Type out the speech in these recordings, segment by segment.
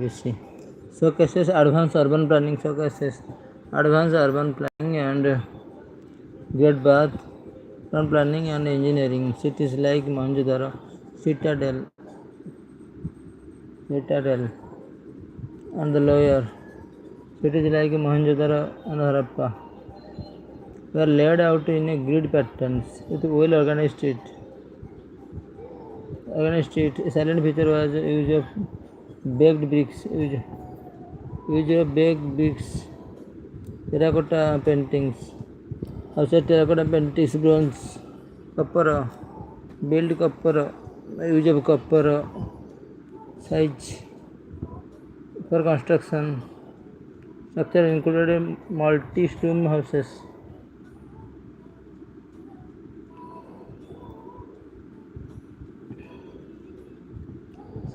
see. Showcases advanced urban planning, showcases advanced urban planning and Great Bath, urban planning and engineering. Cities like Mohenjo-daro, Citadel, and the lower cities like Mohenjo-daro and Harappa were laid out in a grid patterns with well organized street. A silent feature was use of baked bricks, terracotta paintings, outside terracotta paintings, bronze, copper, build copper, use of copper size for construction. Structure included multi-story houses.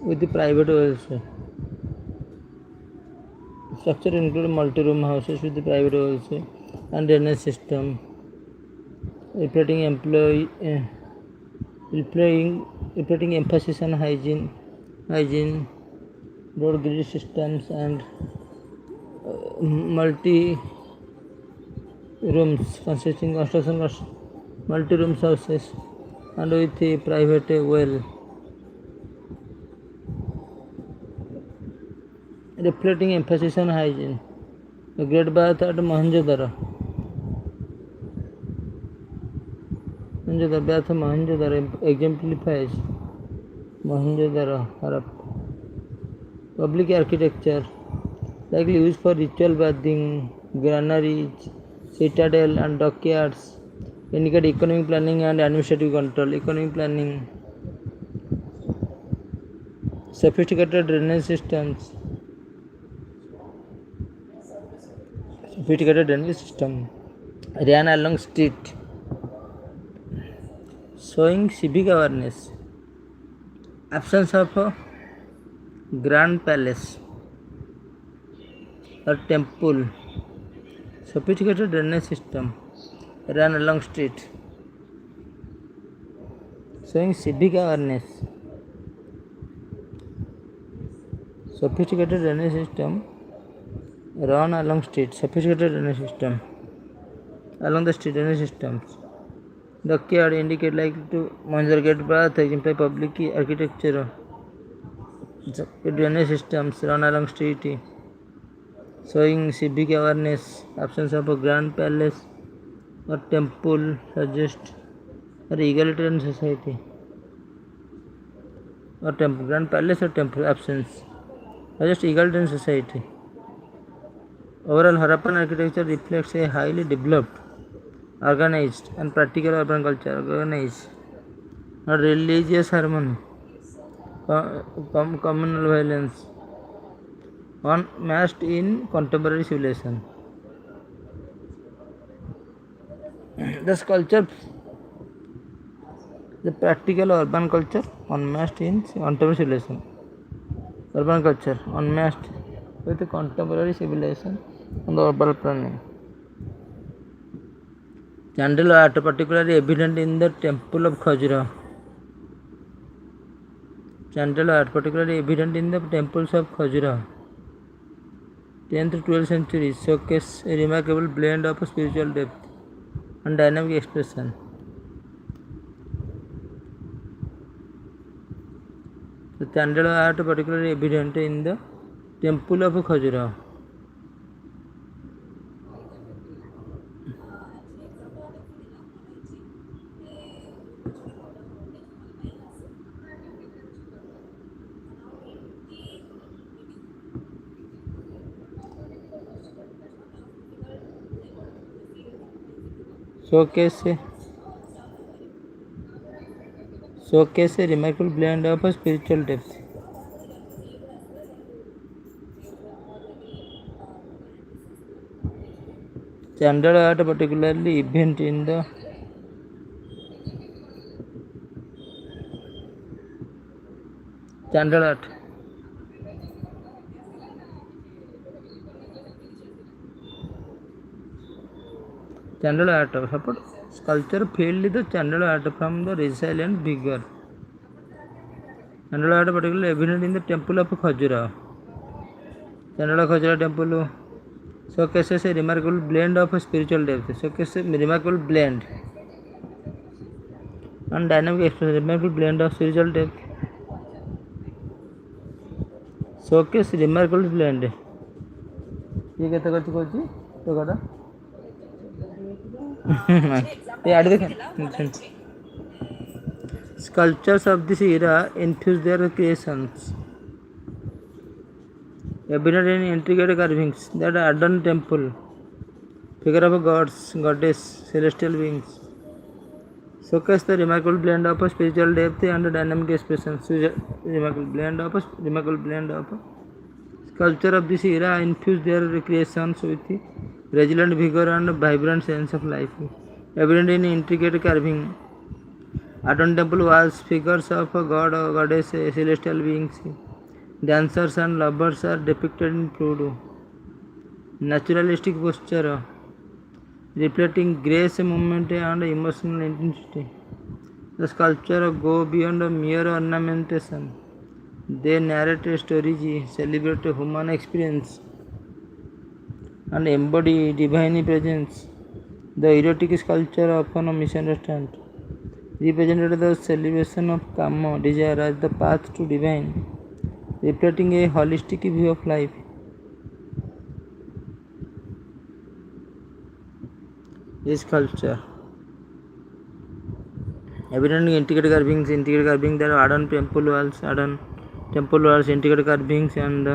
With the private wells. Structure included multi-room houses with the private wells and drainage system, reflecting emphasis on hygiene, road grid systems, and multi rooms consisting construction multi rooms houses and with a private well, reflecting emphasis on hygiene. The Great Bath at Mohenjo-daro. Bath of Mohenjo-daro exemplifies Mohenjo-daro Harappa. Public architecture, likely used for ritual bathing, granaries, citadel and dockyards, indicate economic planning and administrative control. Economic planning, sophisticated drainage systems, ran along street, showing civic awareness. Absence of a grand palace or temple, sophisticated drainage system ran along street, showing civic awareness. Sophisticated drainage system run along street, sophisticated drainage system along the street drainage systems. Dockyard indicate like to Mohenjo-daro Great Bath, exemplify public architecture. Drainage systems run along street, showing civic awareness. Absence of a grand palace or temple suggests an egalitarian society. Or temple, grand palace or temple absence suggests egalitarian society. Overall, Harappan architecture reflects a highly developed, organized, and practical urban culture. Organized, not religious harmony, communal violence, unmatched in contemporary civilization. The practical urban culture unmatched in contemporary civilization. Urban culture unmatched with the contemporary civilization and the urban planning. Candle art particularly evident in the temple of Khajuraho. Candle art particularly evident in the temples of Khajuraho. 10th to 12th centuries showcase a remarkable blend of spiritual depth and dynamic expression. The candle art particularly evident in the temple of Khajuraho. Showcase a remarkable blend of spiritual depth. Candle art particularly evident in the candle art. Candle art support sculpture filled the candle art from the resilient vigor. Candle art particularly evident in the temple of Khajuraho. Chandala Khojala temple showcases a remarkable blend of spiritual depth. Showcases a remarkable blend and dynamic expression. Remarkable blend of spiritual depth. Showcase remarkable blend. ये कहते करती कोची तो करा ये आड़ देखें sculptures of this era infuse their creations evident in intricate carvings that adorn temple figure of gods goddess celestial beings showcase the remarkable blend of spiritual depth and dynamic expression remarkable blend of sculpture of this era infuse their creations with resilient vigor and vibrant sense of life. Evident in intricate carving, adorned temple walls, figures of god or goddess, celestial beings, dancers and lovers are depicted in fluid, naturalistic posture, reflecting grace, movement, and emotional intensity. The sculpture go beyond mere ornamentation. They narrate stories, celebrate human experience, and embody divine presence. The erotic sculpture often misunderstood represented the celebration of karma, desire as the path to divine, reflecting a holistic view of life. This sculpture evident intricate carvings that adorn temple walls, intricate carvings and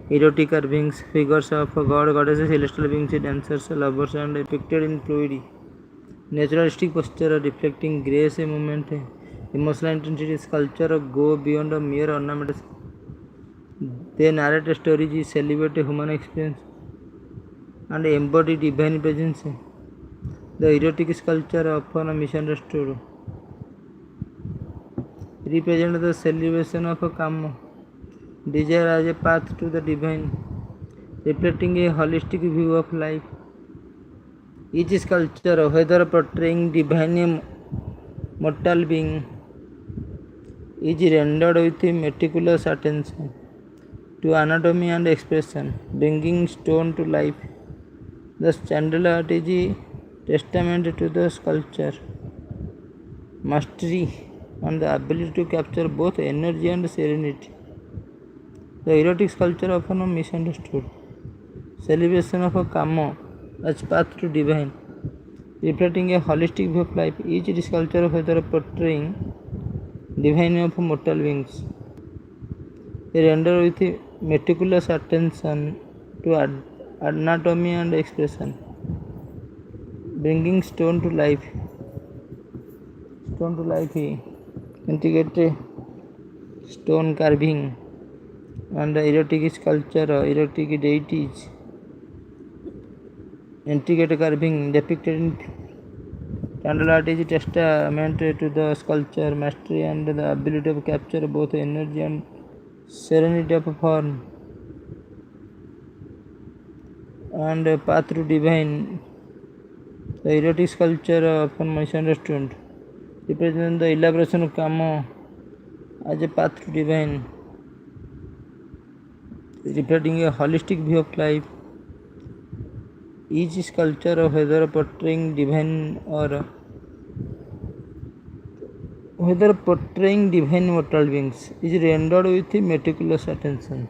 erotic carvings, figures of god, goddesses, celestial beings, dancers, lovers, and depicted in fluidity. Naturalistic posture reflecting grace, movement, emotional intensity. Sculpture go beyond a mere ornament. They narrate stories, celebrate human experience, and embody divine presence. The erotic sculpture often misunderstood represent the celebration of a karma, desire as a path to the divine, reflecting a holistic view of life. Each sculpture, whether portraying divine mortal being, is rendered with meticulous attention to anatomy and expression, bringing stone to life. The chandelier is a testament to the sculpture mastery and the ability to capture both energy and serenity. The erotic sculpture often misunderstood. Celebration of a karma as path to divine, reflecting a holistic view of life. Each sculpture, whether portraying divine of mortal beings, is rendered with meticulous attention to anatomy and expression, bringing stone to life. Intricate stone carving and erotic sculpture, erotic deities, intricate carving depicted in candle art is a testament to the sculpture mastery and the ability to capture both energy and serenity of form and path to divine. The erotic sculpture often misunderstood represent the elaboration of karma as a path to divine, reflecting a holistic view of life. Each sculpture, whether portraying divine or whether portraying divine mortal beings, is rendered with meticulous attention